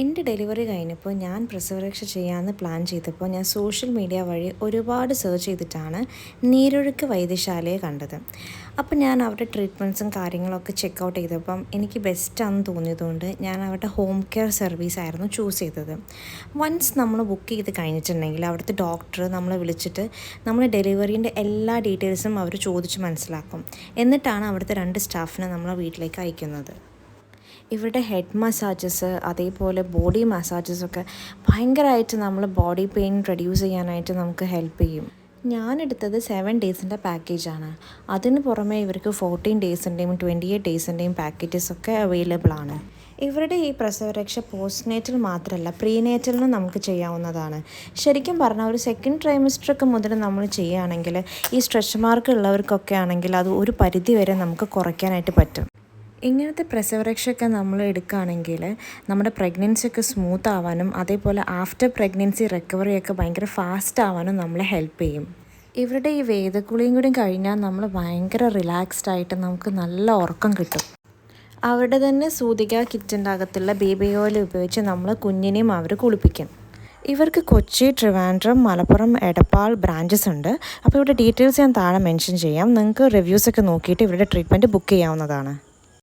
എൻ്റെ ഡെലിവറി കഴിഞ്ഞപ്പോൾ ഞാൻ പ്രസവരക്ഷ ചെയ്യാമെന്ന് പ്ലാൻ ചെയ്തപ്പോൾ ഞാൻ സോഷ്യൽ മീഡിയ വഴി ഒരുപാട് സെർച്ച് ചെയ്തിട്ടാണ് നീരൊഴുക്ക് വൈദ്യശാലയെ കണ്ടത്. അപ്പോൾ ഞാൻ അവരുടെ ട്രീറ്റ്മെൻറ്റ്സും കാര്യങ്ങളൊക്കെ ചെക്കൗട്ട് ചെയ്തപ്പം എനിക്ക് ബെസ്റ്റാണെന്ന് തോന്നിയതുകൊണ്ട് ഞാൻ അവരുടെ ഹോം കെയർ സർവീസ് ആയിരുന്നു ചൂസ് ചെയ്തത്. വൺസ് നമ്മൾ ബുക്ക് ചെയ്ത് കഴിഞ്ഞിട്ടുണ്ടെങ്കിൽ അവിടുത്തെ ഡോക്ടർ നമ്മളെ വിളിച്ചിട്ട് നമ്മൾ ഡെലിവറീൻ്റെ എല്ലാ ഡീറ്റെയിൽസും അവർ ചോദിച്ച് മനസ്സിലാക്കും. എന്നിട്ടാണ് അവിടുത്തെ 2 സ്റ്റാഫിനെ നമ്മളെ വീട്ടിലേക്ക് അയക്കുന്നത്. ഇവരുടെ ഹെഡ് മസാജസ് അതേപോലെ ബോഡി മസാജസൊക്കെ ഭയങ്കരമായിട്ട് നമ്മൾ ബോഡി പെയിൻ റെഡ്യൂസ് ചെയ്യാനായിട്ട് നമുക്ക് ഹെൽപ്പ് ചെയ്യും. ഞാനെടുത്തത് 7 ഡേയ്സിൻ്റെ പാക്കേജാണ്. അതിന് പുറമെ ഇവർക്ക് 14 ഡേയ്സിൻ്റെയും 28 ഡേയ്സിൻ്റെയും പാക്കേജസൊക്കെ അവൈലബിൾ ആണ്. ഇവരുടെ ഈ പ്രസവരക്ഷ പോസ്റ്റ്നേറ്റൽ മാത്രമല്ല പ്രീനേറ്റലിനും നമുക്ക് ചെയ്യാവുന്നതാണ്. ശരിക്കും പറഞ്ഞാൽ ഒരു സെക്കൻഡ് ട്രൈമസ്റ്ററൊക്കെ മുതൽ നമ്മൾ ചെയ്യുകയാണെങ്കിൽ ഈ സ്ട്രെച്ച് മാർക്ക് ഉള്ളവർക്കൊക്കെ ആണെങ്കിൽ അത് ഒരു പരിധി വരെ നമുക്ക് കുറയ്ക്കാനായിട്ട് പറ്റും. ഇങ്ങനത്തെ പ്രസവരക്ഷയൊക്കെ നമ്മൾ എടുക്കുകയാണെങ്കിൽ നമ്മുടെ പ്രഗ്നൻസിയൊക്കെ സ്മൂത്ത് ആവാനും അതേപോലെ ആഫ്റ്റർ പ്രഗ്നൻസി റിക്കവറിയൊക്കെ ഭയങ്കര ഫാസ്റ്റ് ആവാനും നമ്മളെ ഹെൽപ്പ് ചെയ്യും. ഇവരുടെ ഈ വേദക്കുളിയും കൂടി കഴിഞ്ഞാൽ നമ്മൾ ഭയങ്കര റിലാക്സ്ഡ് ആയിട്ട് നമുക്ക് നല്ല ഉറക്കം കിട്ടും. അവരുടെ തന്നെ സൂതിക കിറ്റിൻ്റെ അകത്തുള്ള ബേബി ഓയിൽ ഉപയോഗിച്ച് നമ്മൾ കുഞ്ഞിനെയും അവർ കുളിപ്പിക്കും. ഇവർക്ക് കൊച്ചി, ട്രിവാൻഡ്രം, മലപ്പുറം, എടപ്പാൾ ബ്രാഞ്ചസ് ഉണ്ട്. അപ്പോൾ ഇവിടെ ഡീറ്റെയിൽസ് ഞാൻ താഴെ മെൻഷൻ ചെയ്യാം. നിങ്ങൾക്ക് റിവ്യൂസൊക്കെ നോക്കിയിട്ട് ഇവരുടെ ട്രീറ്റ്മെൻറ്റ് ബുക്ക് ചെയ്യാവുന്നതാണ്.